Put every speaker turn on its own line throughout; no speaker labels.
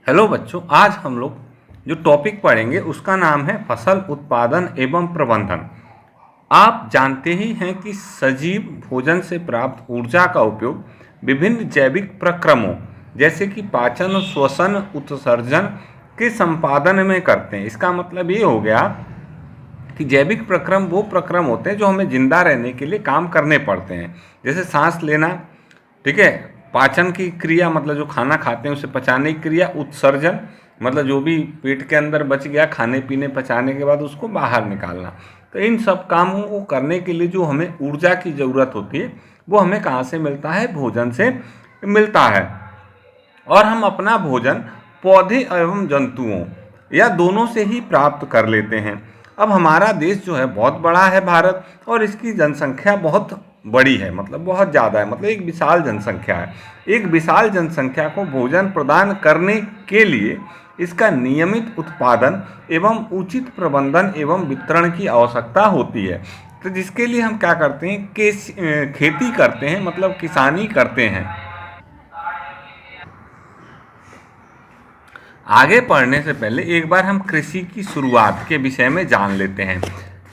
Hello बच्चों, आज हम लोग जो टॉपिक पढ़ेंगे उसका नाम है फसल उत्पादन एवं प्रबंधन। आप जानते ही हैं कि सजीव भोजन से प्राप्त ऊर्जा का उपयोग विभिन्न जैविक प्रक्रमों जैसे कि पाचन, श्वसन, उत्सर्जन के संपादन में करते हैं। इसका मतलब ये हो गया कि जैविक प्रक्रम वो प्रक्रम होते हैं जो हमें जिंदा रहने के लिए काम करने पड़ते हैं, जैसे सांस लेना, ठीक है, पाचन की क्रिया मतलब जो खाना खाते हैं उसे पचाने की क्रिया, उत्सर्जन मतलब जो भी पेट के अंदर बच गया खाने पीने पचाने के बाद उसको बाहर निकालना। तो इन सब कामों को करने के लिए जो हमें ऊर्जा की ज़रूरत होती है वो हमें कहाँ से मिलता है? भोजन से मिलता है। और हम अपना भोजन पौधे एवं जंतुओं या दोनों से ही प्राप्त कर लेते हैं। अब हमारा देश जो है बहुत बड़ा है भारत, और इसकी जनसंख्या बहुत बड़ी है, मतलब बहुत ज़्यादा है, मतलब एक विशाल जनसंख्या है। एक विशाल जनसंख्या को भोजन प्रदान करने के लिए इसका नियमित उत्पादन एवं उचित प्रबंधन एवं वितरण की आवश्यकता होती है। तो जिसके लिए हम क्या करते हैं कि खेती करते हैं, मतलब किसानी करते हैं। आगे पढ़ने से पहले एक बार हम कृषि की शुरुआत के विषय में जान लेते हैं।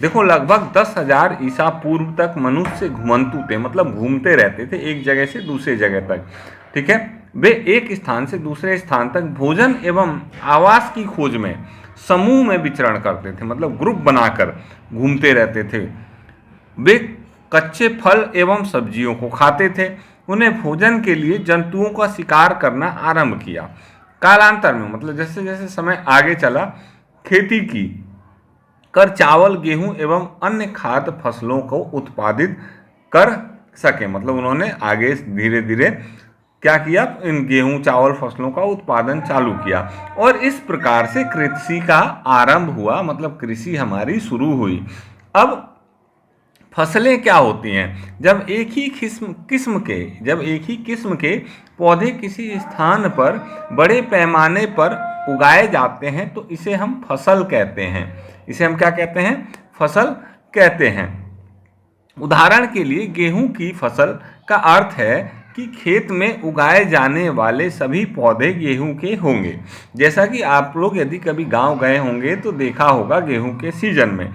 देखो, लगभग 10,000 ईसा पूर्व तक मनुष्य घुमंतु थे, मतलब घूमते रहते थे एक जगह से दूसरे जगह तक, ठीक है। वे एक स्थान से दूसरे स्थान तक भोजन एवं आवास की खोज में समूह में विचरण करते थे, मतलब ग्रुप बनाकर घूमते रहते थे। वे कच्चे फल एवं सब्जियों को खाते थे। उन्हें भोजन के लिए जंतुओं का शिकार करना आरंभ किया। कालांतर में, मतलब जैसे जैसे समय आगे चला, खेती की कर चावल, गेहूं एवं अन्य खाद्य फसलों को उत्पादित कर सके, मतलब उन्होंने आगे धीरे धीरे क्या किया, इन गेहूं चावल फसलों का उत्पादन चालू किया, और इस प्रकार से कृषि का आरंभ हुआ, मतलब कृषि हमारी शुरू हुई। अब फसलें क्या होती हैं? जब एक ही किस्म के पौधे किसी स्थान पर बड़े पैमाने पर उगाए जाते हैं तो इसे हम फसल कहते हैं। इसे हम क्या कहते हैं? फसल कहते हैं। उदाहरण के लिए गेहूं की फसल का अर्थ है कि खेत में उगाए जाने वाले सभी पौधे गेहूं के होंगे। जैसा कि आप लोग यदि कभी गांव गए होंगे तो देखा होगा गेहूं के सीजन में।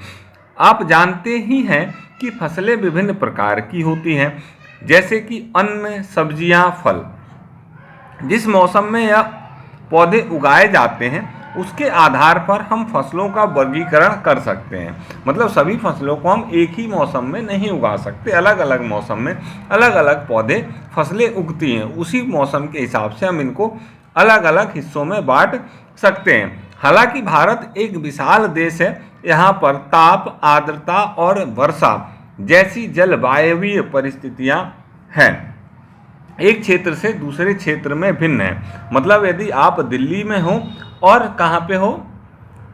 आप जानते ही हैं कि फसलें विभिन्न प्रकार की होती हैं, जैसे कि अन्न, सब्जियां, फल। जिस मौसम में यह पौधे उगाए जाते हैं उसके आधार पर हम फसलों का वर्गीकरण कर सकते हैं। मतलब सभी फसलों को हम एक ही मौसम में नहीं उगा सकते, अलग अलग मौसम में अलग अलग पौधे फसलें उगती हैं। उसी मौसम के हिसाब से हम इनको अलग अलग हिस्सों में बांट सकते हैं। हालांकि भारत एक विशाल देश है, यहाँ पर ताप, आर्द्रता और वर्षा जैसी जलवायवीय परिस्थितियाँ हैं, एक क्षेत्र से दूसरे क्षेत्र में भिन्न है। मतलब यदि आप दिल्ली में हो और कहाँ पे हो,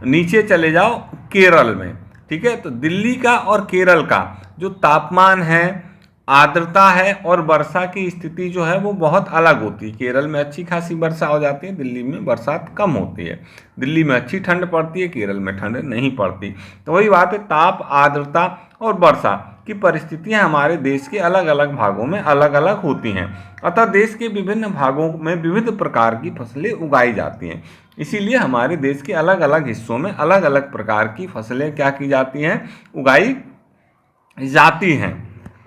नीचे चले जाओ केरल में, ठीक है, तो दिल्ली का और केरल का जो तापमान है, आर्द्रता है और वर्षा की स्थिति जो है वो बहुत अलग होती है। केरल में अच्छी खासी वर्षा हो जाती है, दिल्ली में बरसात कम होती है। दिल्ली में अच्छी ठंड पड़ती है, केरल में ठंड नहीं पड़ती। तो वही बात है, ताप, आर्द्रता और वर्षा की परिस्थितियां हमारे देश के अलग अलग भागों में अलग अलग होती हैं। अतः देश के विभिन्न भागों में विविध प्रकार की फसलें उगाई जाती हैं। इसीलिए हमारे देश के अलग अलग हिस्सों में अलग अलग प्रकार की फसलें क्या की जाती हैं? उगाई जाती हैं।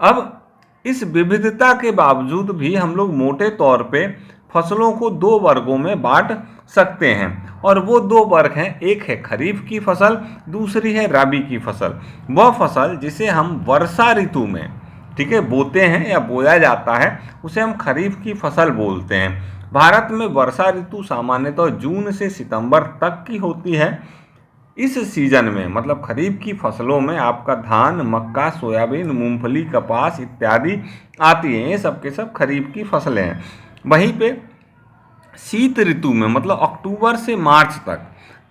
अब इस विविधता के बावजूद भी हम लोग मोटे तौर पे फसलों को दो वर्गों में बांट सकते हैं, और वो दो वर्ग हैं, एक है खरीफ की फसल, दूसरी है रबी की फसल। वह फसल जिसे हम वर्षा ऋतु में, ठीक है, बोते हैं या बोया जाता है उसे हम खरीफ की फसल बोलते हैं। भारत में वर्षा ऋतु सामान्यतः जून से सितंबर तक की होती है। इस सीजन में, मतलब खरीफ की फसलों में आपका धान, मक्का, सोयाबीन, मूंगफली, कपास इत्यादि आती हैं। ये सब के सब खरीफ की फसलें हैं। वहीं पे शीत ऋतु में, मतलब अक्टूबर से मार्च तक,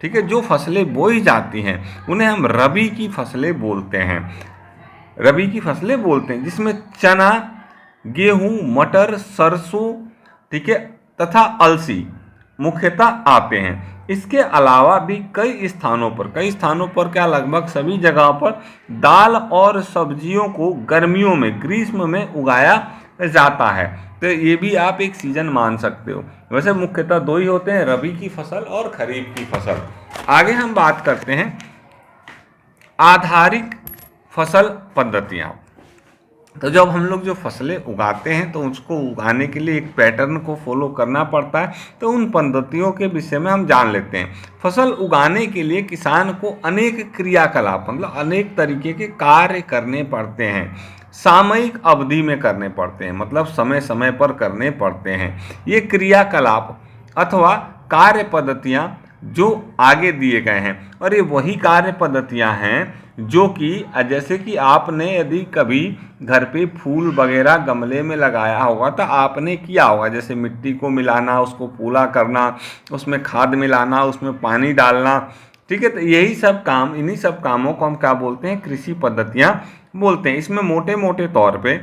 ठीक है, जो फसलें बोई जाती हैं उन्हें हम रबी की फसलें बोलते हैं। रबी की फसलें बोलते हैं जिसमें चना, गेहूं, मटर, सरसों, ठीक है, तथा अलसी मुख्यतः आते हैं। इसके अलावा भी कई स्थानों पर क्या, लगभग सभी जगहों पर दाल और सब्जियों को गर्मियों में, ग्रीष्म में उगाया जाता है। तो ये भी आप एक सीजन मान सकते हो। वैसे मुख्यतः दो ही होते हैं, रबी की फसल और खरीफ की फसल। आगे हम बात करते हैं आधारिक फसल पद्धतियाँ। तो जब हम लोग जो फसलें उगाते हैं तो उसको उगाने के लिए एक पैटर्न को फॉलो करना पड़ता है, तो उन पद्धतियों के विषय में हम जान लेते हैं। फसल उगाने के लिए किसान को अनेक क्रियाकलाप मतलब अनेक तरीके के कार्य करने पड़ते हैं, सामयिक अवधि में करने पड़ते हैं, मतलब समय समय पर करने पड़ते हैं। ये क्रियाकलाप अथवा कार्य पद्धतियाँ जो आगे दिए गए हैं, और ये वही कार्य पद्धतियाँ हैं जो कि जैसे कि आपने यदि कभी घर पे फूल वगैरह गमले में लगाया होगा तो आपने किया होगा, जैसे मिट्टी को मिलाना, उसको पूला करना, उसमें खाद मिलाना, उसमें पानी डालना, ठीक है। तो यही सब काम, इन्हीं सब कामों को हम क्या बोलते हैं, कृषि पद्धतियाँ बोलते हैं। इसमें मोटे मोटे तौर पे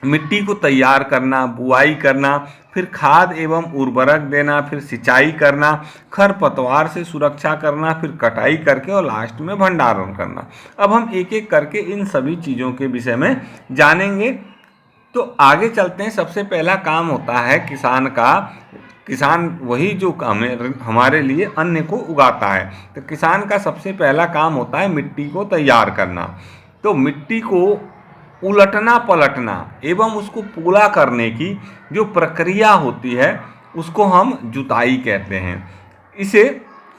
मिट्टी को तैयार करना, बुआई करना, फिर खाद एवं उर्वरक देना, फिर सिंचाई करना, खरपतवार से सुरक्षा करना, फिर कटाई करके और लास्ट में भंडारण करना। अब हम एक एक करके इन सभी चीज़ों के विषय में जानेंगे। तो आगे चलते हैं। सबसे पहला काम होता है किसान का, किसान वही जो हमारे लिए अन्न को उगाता है। तो किसान का सबसे पहला काम होता है मिट्टी को तैयार करना। तो मिट्टी को उलटना पलटना एवं उसको पूरा करने की जो प्रक्रिया होती है उसको हम जुताई कहते हैं। इसे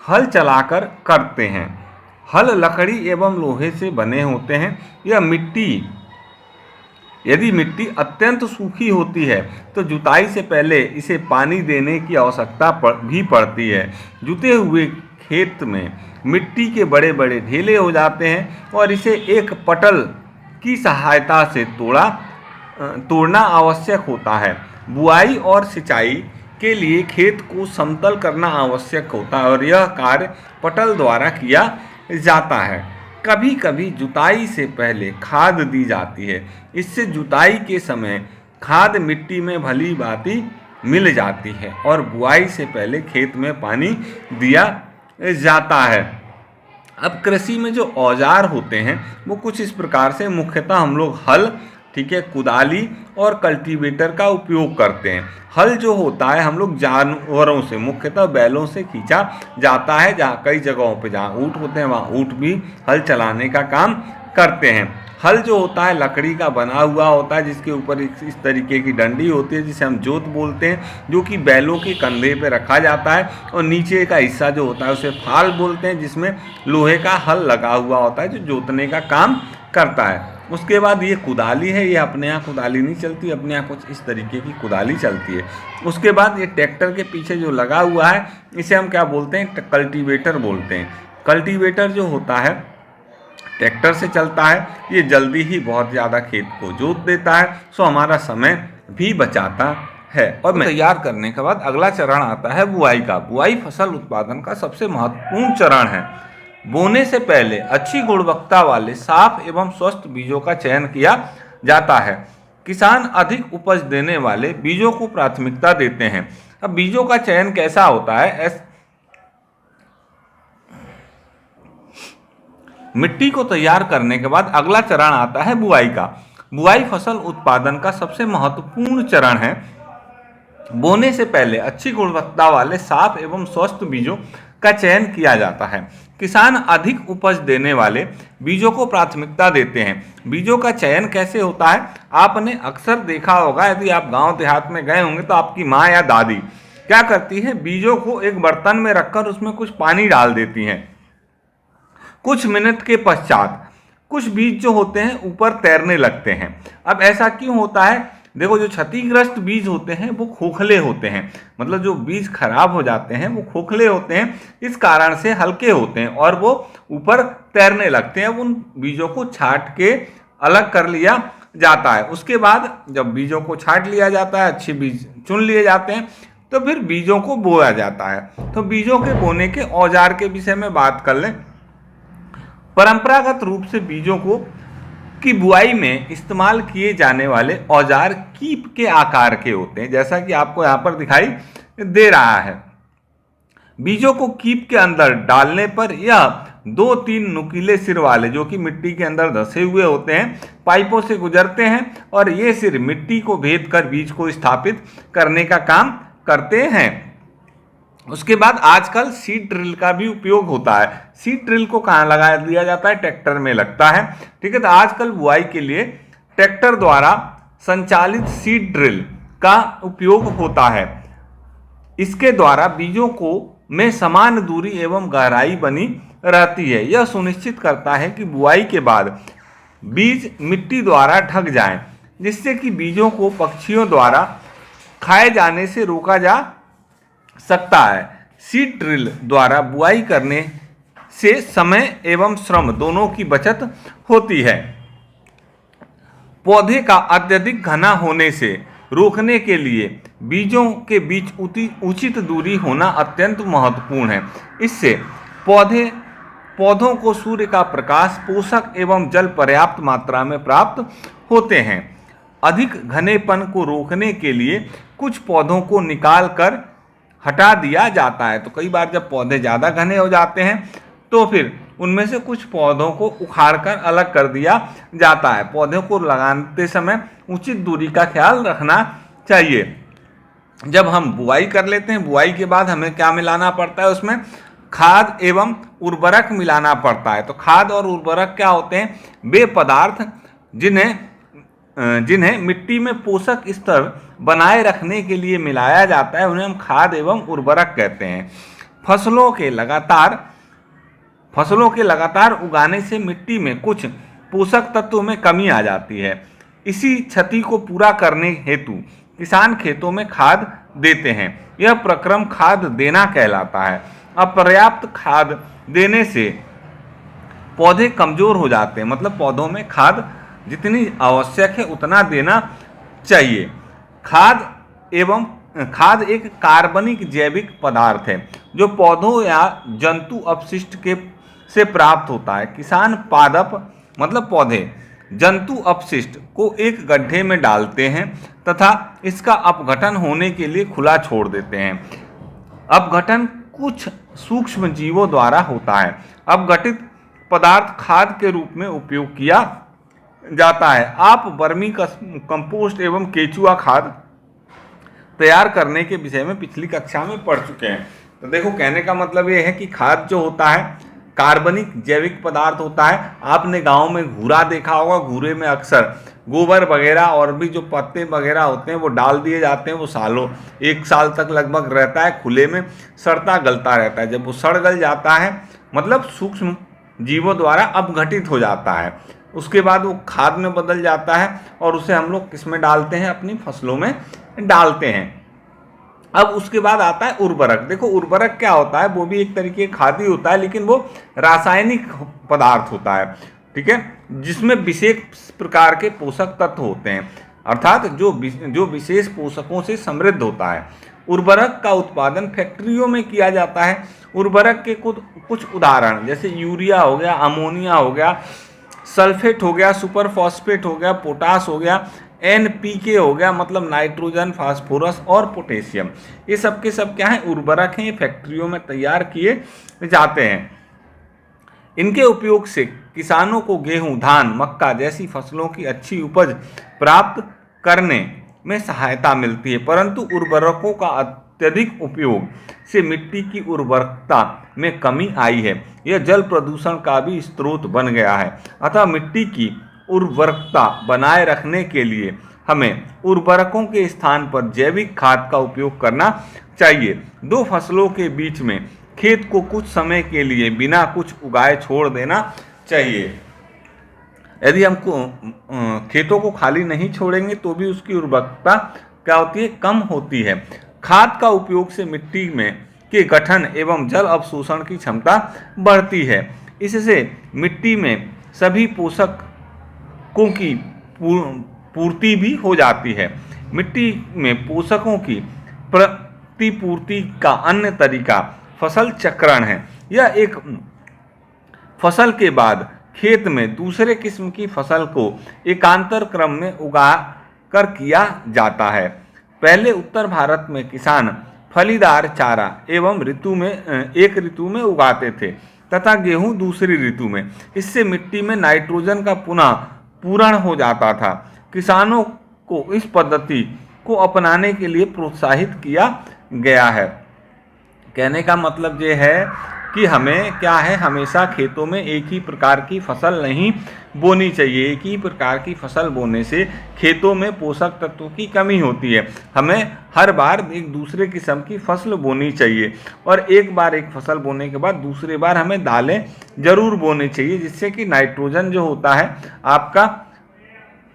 हल चलाकर करते हैं। हल लकड़ी एवं लोहे से बने होते हैं। यदि मिट्टी अत्यंत सूखी होती है तो जुताई से पहले इसे पानी देने की आवश्यकता भी पड़ती है। जुते हुए खेत में मिट्टी के बड़े बड़े ढेले हो जाते हैं और इसे एक पटल की सहायता से तोड़ना आवश्यक होता है। बुआई और सिंचाई के लिए खेत को समतल करना आवश्यक होता है और यह कार्य पटल द्वारा किया जाता है। कभी कभी जुताई से पहले खाद दी जाती है। इससे जुताई के समय खाद मिट्टी में भली भांति मिल जाती है और बुआई से पहले खेत में पानी दिया जाता है। अब कृषि में जो औजार होते हैं वो कुछ इस प्रकार से, मुख्यतः हम लोग हल, ठीक है, कुदाली और कल्टीवेटर का उपयोग करते हैं। हल जो होता है हम लोग जानवरों से, मुख्यतः बैलों से खींचा जाता है। जहाँ कई जगहों पे जहाँ ऊँट होते हैं वहाँ ऊँट भी हल चलाने का काम करते हैं। हल जो होता है लकड़ी का बना हुआ होता है जिसके ऊपर इस तरीके की डंडी होती है जिसे हम जोत बोलते हैं, जो कि बैलों के कंधे पे रखा जाता है, और नीचे का हिस्सा जो होता है उसे फाल बोलते हैं जिसमें लोहे का हल लगा हुआ होता है जो जोतने का काम करता है। उसके बाद ये कुदाली है, ये अपने यहाँ कुदाली नहीं चलती, अपने यहाँ कुछ इस तरीके की कुदाली चलती है। उसके बाद ये ट्रैक्टर के पीछे जो लगा हुआ है इसे हम क्या बोलते हैं, कल्टीवेटर बोलते हैं। कल्टीवेटर जो होता है ट्रैक्टर से चलता है, ये जल्दी ही बहुत ज़्यादा खेत को जोत देता है, सो हमारा समय भी बचाता है। और तैयार करने के बाद अगला चरण आता है बुआई का। बुआई फसल उत्पादन का सबसे महत्वपूर्ण चरण है। बोने से पहले अच्छी गुणवत्ता वाले साफ एवं स्वस्थ बीजों का चयन किया जाता है। किसान अधिक उपज देने वाले बीजों को प्राथमिकता देते हैं। अब बीजों का चयन कैसा होता है, मिट्टी को तैयार करने के बाद अगला चरण आता है बुआई का। बुआई फसल उत्पादन का सबसे महत्वपूर्ण चरण है। बोने से पहले अच्छी गुणवत्ता वाले साफ एवं स्वस्थ बीजों का चयन किया जाता है। किसान अधिक उपज देने वाले बीजों को प्राथमिकता देते हैं। बीजों का चयन कैसे होता है, आपने अक्सर देखा होगा, यदि आप गांव देहात में गए होंगे तो आपकी माँ या दादी क्या करती है, बीजों को एक बर्तन में रखकर उसमें कुछ पानी डाल देती हैं। कुछ मिनट के पश्चात कुछ बीज जो होते हैं ऊपर तैरने लगते हैं। अब ऐसा क्यों होता है, देखो जो क्षतिग्रस्त बीज होते हैं वो खोखले होते हैं, मतलब जो बीज खराब हो जाते हैं वो खोखले होते हैं, इस कारण से हल्के होते हैं और वो ऊपर तैरने लगते हैं। उन बीजों को छांट के अलग कर लिया जाता है। उसके बाद जब बीजों को छांट लिया जाता है, अच्छे बीज चुन लिए जाते हैं, तो फिर बीजों को बोया जाता है। तो बीजों के बोने के औजार के विषय में बात कर लें। परंपरागत रूप से बीजों को की बुआई में इस्तेमाल किए जाने वाले औजार कीप के आकार के होते हैं, जैसा कि आपको यहाँ पर दिखाई दे रहा है। बीजों को कीप के अंदर डालने पर यह 2-3 नुकीले सिर वाले, जो कि मिट्टी के अंदर धसे हुए होते हैं, पाइपों से गुजरते हैं और ये सिर मिट्टी को भेद कर बीज को स्थापित करने का काम करते हैं। उसके बाद आजकल सीड ड्रिल का भी उपयोग होता है। सीड ड्रिल को कहाँ लगा दिया जाता है? ट्रैक्टर में लगता है। ठीक है, तो आजकल बुआई के लिए ट्रैक्टर द्वारा संचालित सीड ड्रिल का उपयोग होता है। इसके द्वारा बीजों को में समान दूरी एवं गहराई बनी रहती है। यह सुनिश्चित करता है कि बुआई के बाद बीज मिट्टी द्वारा ढक जाएं, जिससे कि बीजों को पक्षियों द्वारा खाए जाने से रोका जा सकता है। सीड ड्रिल द्वारा बुआई करने से समय एवं श्रम दोनों की बचत होती है। पौधे का अत्यधिक घना होने से रोकने के लिए बीजों के बीच उचित दूरी होना अत्यंत महत्वपूर्ण है। इससे पौधों को सूर्य का प्रकाश, पोषक एवं जल पर्याप्त मात्रा में प्राप्त होते हैं। अधिक घनेपन को रोकने के लिए कुछ पौधों को निकाल कर हटा दिया जाता है। तो कई बार जब पौधे ज़्यादा घने हो जाते हैं तो फिर उनमें से कुछ पौधों को उखाड़कर अलग कर दिया जाता है। पौधों को लगाते समय उचित दूरी का ख्याल रखना चाहिए। जब हम बुआई कर लेते हैं, बुआई के बाद हमें क्या मिलाना पड़ता है? उसमें खाद एवं उर्वरक मिलाना पड़ता है। तो खाद और उर्वरक क्या होते हैं? वे पदार्थ जिन्हें मिट्टी में पोषक स्तर बनाए रखने के लिए मिलाया जाता है, उन्हें हम खाद एवं उर्वरक कहते हैं। फसलों के लगातार उगाने से मिट्टी में कुछ पोषक तत्वों में कमी आ जाती है। इसी क्षति को पूरा करने हेतु किसान खेतों में खाद देते हैं। यह प्रक्रम खाद देना कहलाता है। अपर्याप्त खाद देने से पौधे कमजोर हो जाते हैं। मतलब पौधों में खाद जितनी आवश्यक है उतना देना चाहिए। खाद एक कार्बनिक जैविक पदार्थ है जो पौधों या जंतु अपशिष्ट से प्राप्त होता है। किसान पादप मतलब पौधे जंतु अपशिष्ट को एक गड्ढे में डालते हैं तथा इसका अपघटन होने के लिए खुला छोड़ देते हैं। अपघटन कुछ सूक्ष्म जीवों द्वारा होता है। अपघटित पदार्थ खाद के रूप में उपयोग किया जाता है। आप वर्मी कंपोस्ट एवं केचुआ खाद तैयार करने के विषय में पिछली कक्षा में पढ़ चुके हैं। तो देखो, कहने का मतलब ये है कि खाद जो होता है कार्बनिक जैविक पदार्थ होता है। आपने गांव में घूरा देखा होगा, घूरे में अक्सर गोबर वगैरह और भी जो पत्ते वगैरह होते हैं वो डाल दिए जाते हैं। वो सालों 1 साल तक लगभग रहता है, खुले में सड़ता गलता रहता है। जब वो सड़ गल जाता है मतलब सूक्ष्म जीवों द्वारा अपघटित हो जाता है, उसके बाद वो खाद में बदल जाता है और उसे हम लोग किस में डालते हैं? अपनी फसलों में डालते हैं। अब उसके बाद आता है उर्वरक। देखो, उर्वरक क्या होता है? वो भी एक तरीके का खाद ही होता है, लेकिन वो रासायनिक पदार्थ होता है। ठीक है, जिसमें विशेष प्रकार के पोषक तत्व होते हैं, अर्थात जो विशेष पोषकों से समृद्ध होता है। उर्वरक का उत्पादन फैक्ट्रियों में किया जाता है। उर्वरक के कुछ उदाहरण जैसे यूरिया हो गया, अमोनिया हो गया, सल्फेट हो गया, सुपर फॉस्फेट हो गया, पोटास हो गया, NPK हो गया मतलब नाइट्रोजन, फास्फोरस और पोटेशियम। ये सब के सब क्या है? उर्वरक हैं। ये फैक्ट्रियों में तैयार किए जाते हैं। इनके उपयोग से किसानों को गेहूं, धान, मक्का जैसी फसलों की अच्छी उपज प्राप्त करने में सहायता मिलती है। परंतु उर्वरकों का अत्यधिक उपयोग से मिट्टी की उर्वरकता में कमी आई है। यह जल प्रदूषण का भी स्रोत बन गया है। अतः मिट्टी की उर्वरकता बनाए रखने के लिए हमें उर्वरकों के स्थान पर जैविक खाद का उपयोग करना चाहिए। 2 फसलों के बीच में खेत को कुछ समय के लिए बिना कुछ उगाए छोड़ देना चाहिए। यदि हमको खेतों को खाली नहीं छोड़ेंगे तो भी उसकी उर्वरकता क्या होती है? कम होती है। खाद का उपयोग से मिट्टी में के गठन एवं जल अवशोषण की क्षमता बढ़ती है। इससे मिट्टी में सभी पोषकों की पूर्ति भी हो जाती है। मिट्टी में पोषकों की प्रतिपूर्ति का अन्य तरीका फसल चक्रण है। यह एक फसल के बाद खेत में दूसरे किस्म की फसल को एकांतर क्रम में उगा कर किया जाता है। पहले उत्तर भारत में किसान फलीदार चारा एवं एक ऋतु में उगाते थे। तथा गेहूं दूसरी ऋतु में। इससे मिट्टी में नाइट्रोजन का पुनः पूरण हो जाता था। किसानों को इस पद्धति को अपनाने के लिए प्रोत्साहित किया गया है। कहने का मतलब ये है कि हमें क्या है, हमेशा खेतों में एक ही प्रकार की फसल नहीं बोनी चाहिए। एक ही प्रकार की फसल बोने से खेतों में पोषक तत्वों की कमी होती है। हमें हर बार एक दूसरे किस्म की फसल बोनी चाहिए और एक बार एक फसल बोने के बाद दूसरी बार हमें दालें जरूर बोनी चाहिए, जिससे कि नाइट्रोजन जो होता है आपका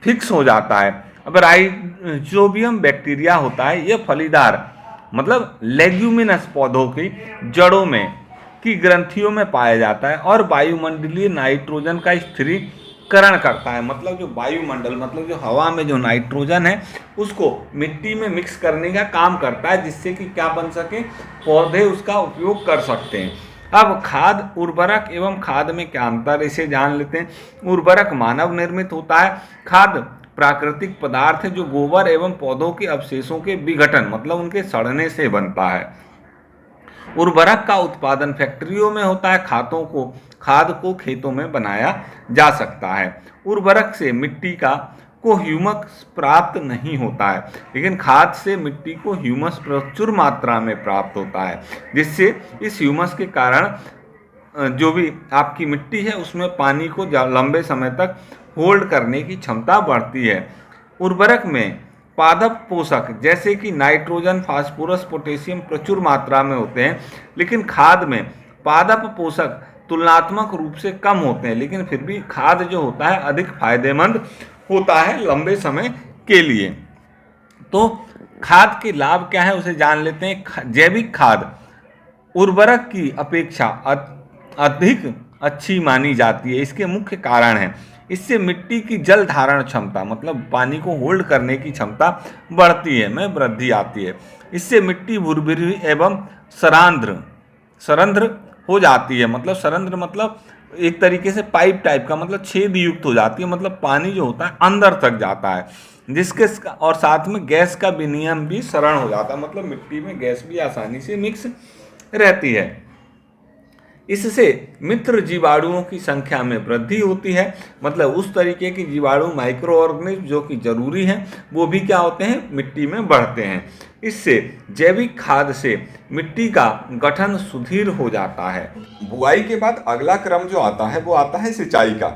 फिक्स हो जाता है। अब राइजोबियम बैक्टीरिया होता है, यह फलीदार मतलब लेग्यूमिनस पौधों की जड़ों में की ग्रंथियों में पाया जाता है और वायुमंडलीय नाइट्रोजन का स्थिरीकरण करता है। मतलब जो वायुमंडल मतलब जो हवा में जो नाइट्रोजन है उसको मिट्टी में मिक्स करने का काम करता है, जिससे कि क्या बन सके, पौधे उसका उपयोग कर सकते हैं। अब खाद, उर्वरक एवं खाद में क्या अंतर, इसे जान लेते हैं। उर्वरक मानव निर्मित होता है। खाद प्राकृतिक पदार्थ है जो गोबर एवं पौधों के अवशेषों के विघटन मतलब उनके सड़ने से बनता है। उर्वरक का उत्पादन फैक्ट्रियों में होता है। खाद को खेतों में बनाया जा सकता है। उर्वरक से मिट्टी को ह्यूमस प्राप्त नहीं होता है, लेकिन खाद से मिट्टी को ह्यूमस प्रचुर मात्रा में प्राप्त होता है, जिससे इस ह्यूमस के कारण जो भी आपकी मिट्टी है उसमें पानी को लंबे समय तक होल्ड करने की क्षमता बढ़ती है। उर्वरक में पादप पोषक जैसे कि नाइट्रोजन, फास्फोरस, पोटेशियम प्रचुर मात्रा में होते हैं, लेकिन खाद में पादप पोषक तुलनात्मक रूप से कम होते हैं, लेकिन फिर भी खाद जो होता है अधिक फायदेमंद होता है लंबे समय के लिए। तो खाद के लाभ क्या है उसे जान लेते हैं। जैविक खाद उर्वरक की अपेक्षा अधिक अच्छी मानी जाती है। इसके मुख्य कारण हैं, इससे मिट्टी की जल धारण क्षमता मतलब पानी को होल्ड करने की क्षमता बढ़ती है, में वृद्धि आती है। इससे मिट्टी भुरभुरी एवं सरंध्र हो जाती है। मतलब सरंध्र मतलब एक तरीके से पाइप टाइप का, मतलब छेद युक्त हो जाती है, मतलब पानी जो होता है अंदर तक जाता है, जिसके और साथ में गैस का विनिमय भी सरल हो जाता है। मतलब मिट्टी में गैस भी आसानी से मिक्स रहती है। इससे मित्र जीवाणुओं की संख्या में वृद्धि होती है। मतलब उस तरीके की जीवाणु माइक्रो ऑर्गेनिज्म जो कि जरूरी हैं वो भी क्या होते हैं, मिट्टी में बढ़ते हैं। इससे जैविक खाद से मिट्टी का गठन सुदृढ़ हो जाता है।
बुआई के बाद अगला क्रम जो आता है वो आता है सिंचाई का।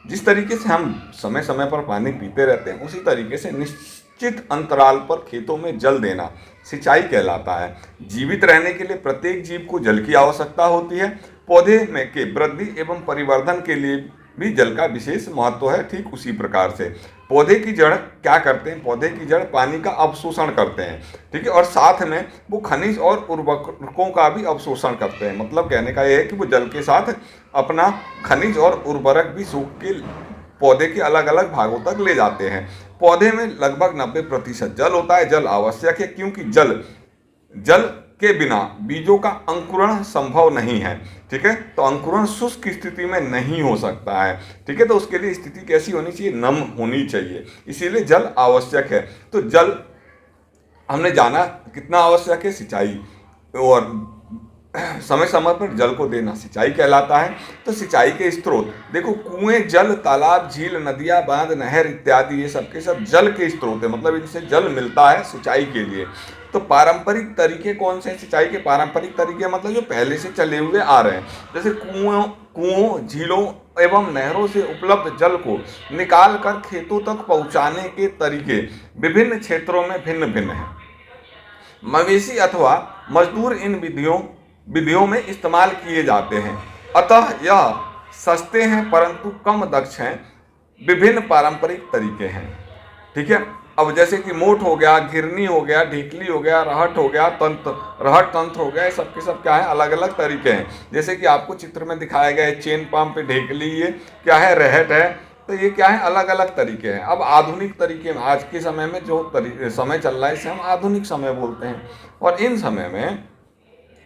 जिस तरीके से हम समय समय पर पानी पीते रहते हैं उसी तरीके से निश्चित अंतराल पर खेतों में जल देना सिंचाई कहलाता है। जीवित रहने के लिए प्रत्येक जीव को जल की आवश्यकता होती है। पौधे में के वृद्धि एवं परिवर्धन के लिए भी जल का विशेष महत्व है। ठीक उसी प्रकार से पौधे की जड़ क्या करते हैं, पौधे की जड़ पानी का अवशोषण करते हैं, ठीक है, और साथ में वो खनिज और उर्वरकों का भी अवशोषण करते हैं। मतलब कहने का यह है कि वो जल के साथ अपना खनिज और उर्वरक भी सूख के पौधे के अलग अलग भागों तक ले जाते हैं। पौधे में लगभग 90% जल होता है। जल आवश्यक है क्योंकि जल के बिना बीजों का अंकुरण संभव नहीं है, ठीक है। तो अंकुरण शुष्क स्थिति में नहीं हो सकता है, ठीक है। तो उसके लिए स्थिति कैसी होनी चाहिए, नम होनी चाहिए, इसीलिए जल आवश्यक है। तो जल हमने जाना कितना आवश्यक है, सिंचाई, और समय समय पर जल को देना सिंचाई कहलाता है। तो सिंचाई के स्रोत देखो, कुएं, जल, तालाब, झील, नदियां, बांध, नहर इत्यादि ये सब के सब जल के स्रोत है। मतलब इनसे जल मिलता है सिंचाई के लिए। तो पारंपरिक तरीके कौन से हैं सिंचाई के? पारंपरिक तरीके मतलब जो पहले से चले हुए आ रहे हैं, जैसे कुओं, झीलों एवं नहरों से उपलब्ध जल को निकाल कर खेतों तक पहुंचाने के तरीके विभिन्न क्षेत्रों में भिन्न भिन्न हैं। मवेशी अथवा मजदूर इन विधियों में इस्तेमाल किए जाते हैं, अतः यह सस्ते हैं परंतु कम दक्ष हैं। विभिन्न पारंपरिक तरीके हैं, ठीक है। अब जैसे कि मोट हो गया, घिरनी हो गया, ढीकली हो गया, रहट हो गया, रहट तंत्र हो गया, ये सब के सब क्या है, अलग अलग तरीके हैं। जैसे कि आपको चित्र में दिखाया गया है, चेन पंप पे ढीकली, ये क्या है, रहट है। तो ये क्या है, अलग अलग तरीके हैं। अब आधुनिक तरीके में आज के समय में जो समय चल रहा है इसे हम आधुनिक समय बोलते हैं, और इन समय में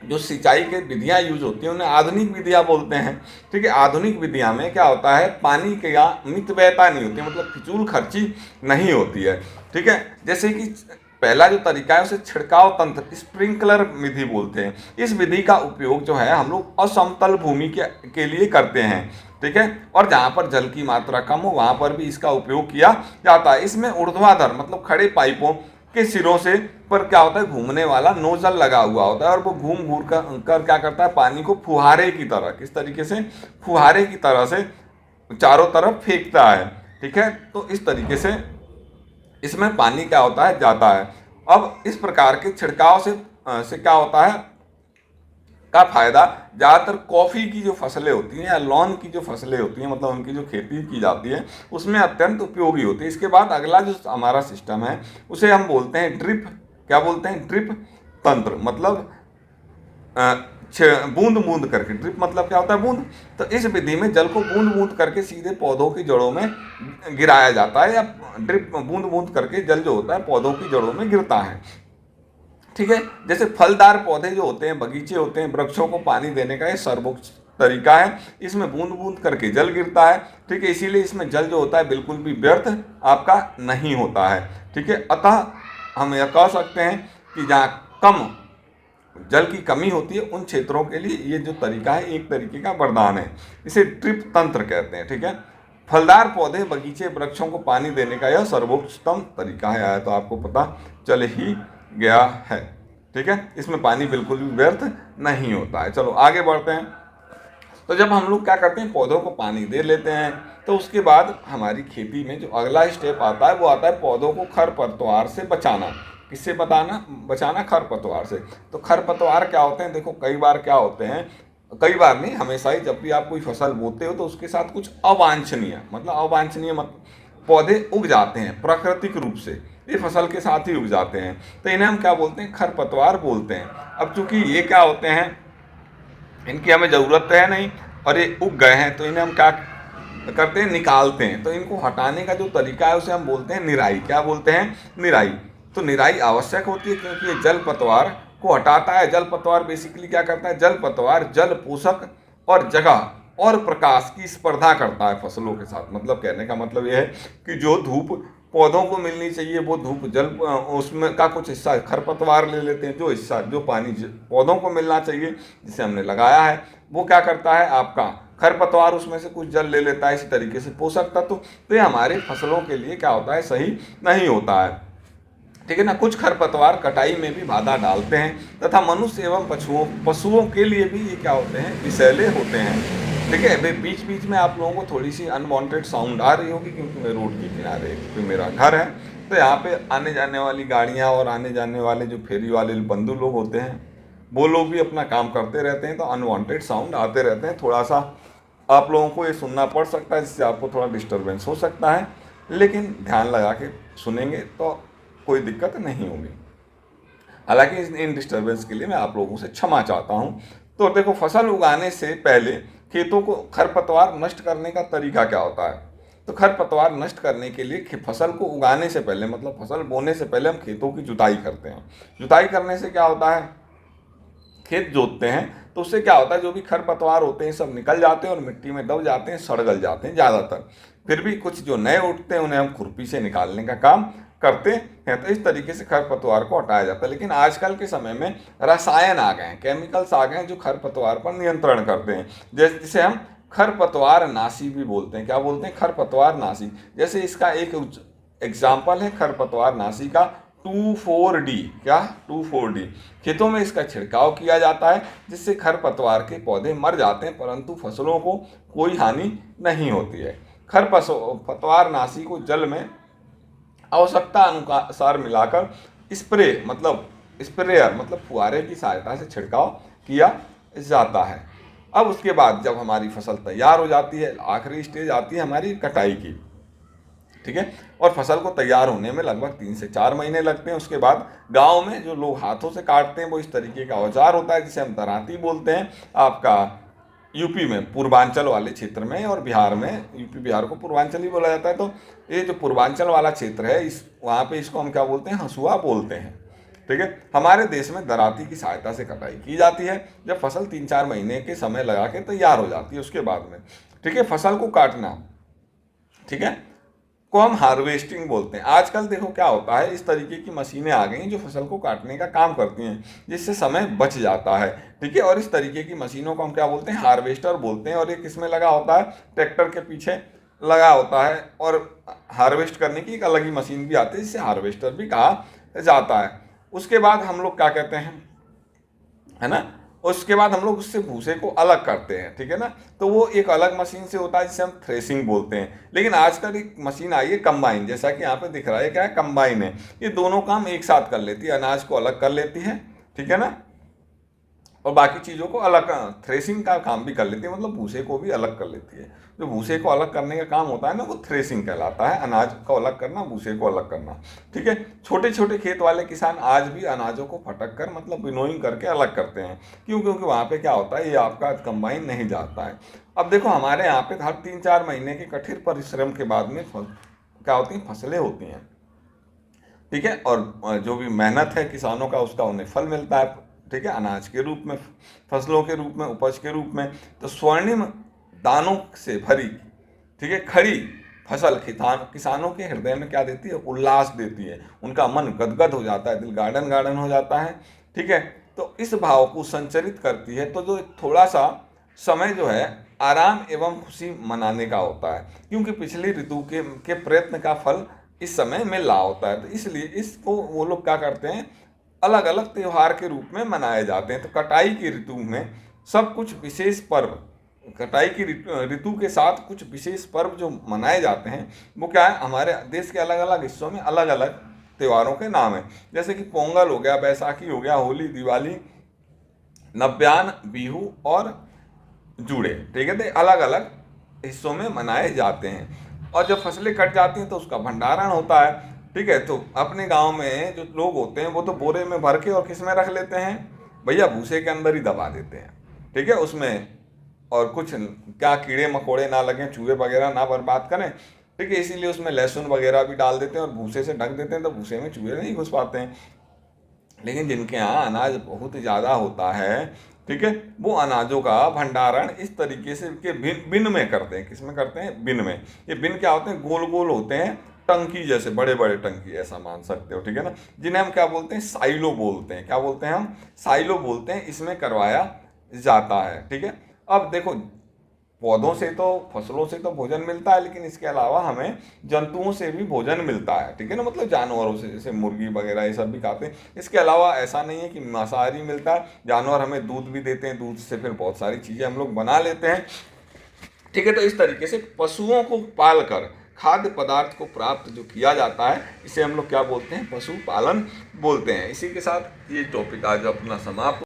जो सिंचाई के विधियां यूज होती हैं उन्हें आधुनिक विधियां बोलते हैं, ठीक है। आधुनिक विधियां में क्या होता है, पानी की मितव्ययता नहीं होती, मतलब फिजूल खर्ची नहीं होती है, ठीक है। जैसे कि पहला जो तरीका है उसे छिड़काव तंत्र स्प्रिंकलर विधि बोलते हैं। इस विधि का उपयोग जो है हम लोग असमतल भूमि के लिए करते हैं, ठीक है, और जहाँ पर जल की मात्रा कम हो वहाँ पर भी इसका उपयोग किया जाता है। इसमें ऊर्ध्वाधर मतलब खड़े पाइपों के सिरों से पर क्या होता है, घूमने वाला नोजल लगा हुआ होता है और वो घूम घूर कर क्या करता है, पानी को फुहारे की तरह, किस तरीके से, फुहारे की तरह से चारों तरफ फेंकता है, ठीक है। तो इस तरीके से इसमें पानी क्या होता है, जाता है। अब इस प्रकार के छिड़काव से क्या होता है का फायदा, ज़्यादातर कॉफ़ी की जो फसलें होती हैं या लॉन की जो फसलें होती हैं, मतलब उनकी जो खेती की जाती है उसमें अत्यंत उपयोगी होती है। इसके बाद अगला जो हमारा सिस्टम है उसे हम बोलते हैं ड्रिप, क्या बोलते हैं, ड्रिप तंत्र, मतलब बूंद बूंद करके, ड्रिप मतलब क्या होता है, बूंद। तो इस विधि में जल को बूंद बूंद करके सीधे पौधों की जड़ों में गिराया जाता है, या ड्रिप बूंद बूंद करके जल जो होता है पौधों की जड़ों में गिरता है, ठीक है। जैसे फलदार पौधे जो होते हैं, बगीचे होते हैं, वृक्षों को पानी देने का ये सर्वोच्च तरीका है। इसमें बूंद बूंद करके जल गिरता है, ठीक है, इसीलिए इसमें जल जो होता है बिल्कुल भी व्यर्थ आपका नहीं होता है, ठीक है। अतः हम यह कह सकते हैं कि जहाँ कम जल की कमी होती है उन क्षेत्रों के लिए ये जो तरीका है एक तरीके का वरदान है। इसे ड्रिप तंत्र कहते हैं, ठीक है। फलदार पौधे, बगीचे, वृक्षों को पानी देने का यह सर्वोत्तम तरीका है, तो आपको पता चल ही गया है, ठीक है। इसमें पानी बिल्कुल भी व्यर्थ नहीं होता है। चलो आगे बढ़ते हैं। तो जब हम लोग क्या करते हैं, पौधों को पानी दे लेते हैं, तो उसके बाद हमारी खेती में जो अगला स्टेप आता है वो आता है पौधों को खरपतवार से बचाना। किससे बचाना, खरपतवार से। तो खरपतवार क्या होते हैं, देखो कई बार क्या होते हैं, कई बार नहीं, हमेशा ही जब भी आप कोई फसल बोते हो तो उसके साथ कुछ अवांछनीय पौधे उग जाते हैं प्राकृतिक रूप से, ये फसल के साथ ही उग जाते हैं, तो इन्हें हम क्या बोलते हैं, खरपतवार बोलते हैं। अब चूंकि ये क्या होते हैं, इनकी हमें ज़रूरत है नहीं और ये उग गए हैं, तो इन्हें हम क्या करते हैं, निकालते हैं। तो इनको हटाने का जो तरीका है उसे हम बोलते हैं निराई। क्या बोलते हैं, निराई। तो निराई आवश्यक होती है क्योंकि ये जल पतवार को हटाता है। जल पतवार बेसिकली क्या करता है, जल पतवार जल, पोषक और जगह और प्रकाश की स्पर्धा करता है फसलों के साथ। मतलब कहने का मतलब यह है कि जो धूप पौधों को मिलनी चाहिए वो धूप जल उसमें का कुछ हिस्सा खरपतवार ले लेते हैं, जो हिस्सा जो पानी पौधों को मिलना चाहिए जिसे हमने लगाया है वो क्या करता है, आपका खरपतवार उसमें से कुछ जल ले लेता है। इसी तरीके से पोषक तत्व, तो ये हमारे फसलों के लिए क्या होता है, सही नहीं होता है, ठीक है ना। कुछ खरपतवार कटाई में भी बाधा डालते हैं तथा मनुष्य एवं पशुओं के लिए भी ये क्या होते हैं, विषैले होते हैं, ठीक है। भाई बीच बीच में आप लोगों को थोड़ी सी अनवांटेड साउंड आ रही होगी क्योंकि मैं रोड के किनारे पे मेरा घर है, तो यहाँ पे आने जाने वाली गाड़ियाँ और आने जाने वाले जो फेरी वाले बंधु लोग होते हैं वो लोग भी अपना काम करते रहते हैं, तो अनवांटेड साउंड आते रहते हैं। थोड़ा सा आप लोगों को ये सुनना पड़ सकता है जिससे आपको थोड़ा डिस्टर्बेंस हो सकता है, लेकिन ध्यान लगा के सुनेंगे तो कोई दिक्कत नहीं होगी। हालांकि इन डिस्टर्बेंस के लिए मैं आप लोगों से क्षमा चाहता हूँ। तो देखो, फसल उगाने से पहले खेतों को खरपतवार नष्ट करने का तरीका क्या होता है। तो खरपतवार नष्ट करने के लिए फसल को उगाने से पहले, मतलब फसल बोने से पहले हम खेतों की जुताई करते हैं। जुताई करने से क्या होता है, खेत जोतते हैं तो उससे क्या होता है, जो भी खरपतवार होते हैं सब निकल जाते हैं और मिट्टी में दब जाते हैं, सड़गल जाते हैं ज़्यादातर। फिर भी कुछ जो नए उठते हैं उन्हें हम खुरपी से निकालने का काम करते हैं। तो इस तरीके से खरपतवार को हटाया जाता है। लेकिन आजकल के समय में रसायन आ गए हैं, केमिकल्स आ गए हैं जो खरपतवार पर नियंत्रण करते हैं, जिसे हम खरपतवार नाशी भी बोलते हैं। क्या बोलते हैं, खरपतवार नाशी। जैसे इसका एक एग्जाम्पल है खरपतवार नाशी का 2,4-D। क्या 2,4-D। खेतों में इसका छिड़काव किया जाता है जिससे खरपतवार के पौधे मर जाते हैं परंतु फसलों को कोई हानि नहीं होती है। खरपतवार नाशी को जल में आवश्यकता अनुसार मिलाकर स्प्रेयर मतलब फुहारे की सहायता से छिड़काव किया जाता है। अब उसके बाद जब हमारी फसल तैयार हो जाती है, आखिरी स्टेज आती है हमारी कटाई की, ठीक है। और फसल को तैयार होने में लगभग 3 से 4 महीने लगते हैं। उसके बाद गांव में जो लोग हाथों से काटते हैं वो इस तरीके का औजार होता है जिसे हम दरांती बोलते हैं। आपका यूपी में पूर्वांचल वाले क्षेत्र में और बिहार में, यूपी बिहार को पूर्वांचल ही बोला जाता है, तो ये जो पूर्वांचल वाला क्षेत्र है वहाँ पे इसको हम क्या बोलते हैं, हंसुआ बोलते हैं, ठीक है। हमारे देश में दरांती की सहायता से कटाई की जाती है जब फसल 3-4 महीने के समय लगा के तैयार हो जाती है उसके बाद में, ठीक है। फसल को काटना, ठीक है, को हम हार्वेस्टिंग बोलते हैं। आजकल देखो क्या होता है, इस तरीके की मशीनें आ गई हैं जो फसल को काटने का काम करती हैं, जिससे समय बच जाता है। ठीक है, और इस तरीके की मशीनों को हम क्या बोलते हैं, हार्वेस्टर बोलते हैं। और ये किसमें लगा होता है, ट्रैक्टर के पीछे लगा होता है। और हार्वेस्ट करने की एक अलग ही मशीन भी आती है जिसे हार्वेस्टर भी कहा जाता है। उसके बाद हम लोग क्या कहते हैं, है ना, उसके बाद हम लोग उससे भूसे को अलग करते हैं। ठीक है ना, तो वो एक अलग मशीन से होता है जिसे हम थ्रेसिंग बोलते हैं। लेकिन आजकल एक मशीन आई है कंबाइन, जैसा कि यहाँ पे दिख रहा है, क्या है, कंबाइन है। ये दोनों काम एक साथ कर लेती है, अनाज को अलग कर लेती है, ठीक है ना, और बाकी चीज़ों को अलग, थ्रेसिंग का काम भी कर लेती है, मतलब भूसे को भी अलग कर लेती है। जो भूसे को अलग करने का काम होता है ना, वो थ्रेसिंग कहलाता है, अनाज को अलग करना, भूसे को अलग करना। ठीक है, छोटे छोटे खेत वाले किसान आज भी अनाजों को फटक कर, मतलब विनोइंग करके अलग करते हैं। क्यों? क्योंकि वहाँ पे क्या होता है, ये आपका कंबाइन नहीं जाता है। अब देखो हमारे यहाँ पे हर 3-4 महीने के कठिन परिश्रम के बाद में क्या होती हैं, फसलें होती हैं। ठीक है, और जो भी मेहनत है किसानों का, उसका उन्हें फल मिलता है। ठीक है, अनाज के रूप में, फसलों के रूप में, उपज के रूप में। तो स्वर्णिम दानों से भरी, ठीक है, खड़ी फसल किसानों के हृदय में क्या देती है, उल्लास देती है। उनका मन गदगद हो जाता है, दिल गार्डन गार्डन हो जाता है। ठीक है, तो इस भाव को संचरित करती है। तो जो थोड़ा सा समय जो है आराम एवं खुशी मनाने का होता है, क्योंकि पिछली ऋतु के प्रयत्न का फल इस समय मिल रहा होता है। तो इसलिए इसको वो लोग क्या करते हैं, अलग अलग त्यौहार के रूप में मनाए जाते हैं। तो कटाई की ऋतु में सब कुछ विशेष पर्व, कटाई की ऋतु के साथ कुछ विशेष पर्व जो मनाए जाते हैं, वो क्या है, हमारे देश के अलग अलग हिस्सों में अलग अलग त्योहारों के नाम हैं। जैसे कि पोंगल हो गया, बैसाखी हो गया, होली, दिवाली, नव्यान, बिहू और जुड़े। ठीक है, तो अलग अलग हिस्सों में मनाए जाते हैं। और जब फसलें कट जाती हैं तो उसका भंडारण होता है। ठीक है, तो अपने गांव में जो लोग होते हैं वो तो बोरे में भर के और किस में रख लेते हैं भैया, भूसे के अंदर ही दबा देते हैं। ठीक है, उसमें और कुछ क्या कीड़े मकोड़े ना लगें, चूहे वगैरह ना बर्बाद करें। ठीक है, इसीलिए उसमें लहसुन वगैरह भी डाल देते हैं और भूसे से ढक देते हैं, तो भूसे में चूहे नहीं घुस पाते हैं। लेकिन जिनके यहाँ अनाज बहुत ज़्यादा होता है, ठीक है, वो अनाजों का भंडारण इस तरीके से के बिन में करते हैं। किस में करते हैं, बिन में। ये बिन क्या होते हैं, गोल गोल होते हैं, टंकी जैसे, बड़े बड़े टंकी ऐसा मान सकते हो। ठीक है ना, जिन्हें हम क्या बोलते हैं, साइलो बोलते हैं। क्या बोलते हैं हम, साइलो बोलते हैं। इसमें करवाया जाता है। ठीक है, अब देखो पौधों से तो, फसलों से तो भोजन मिलता है, लेकिन इसके अलावा हमें जंतुओं से भी भोजन मिलता है। ठीक है ना, मतलब जानवरों से, जैसे मुर्गी वगैरह ये सब भी खाते हैं। इसके अलावा ऐसा नहीं है कि मांसाहारी मिलता है, जानवर हमें दूध भी देते हैं, दूध से फिर बहुत सारी चीज़ें हम लोग बना लेते हैं। ठीक है, तो इस तरीके से पशुओं को पाल कर खाद्य पदार्थ को प्राप्त जो किया जाता है, इसे हम लोग क्या बोलते हैं, पशुपालन बोलते हैं। इसी के साथ ये टॉपिक आज अपना समाप्त।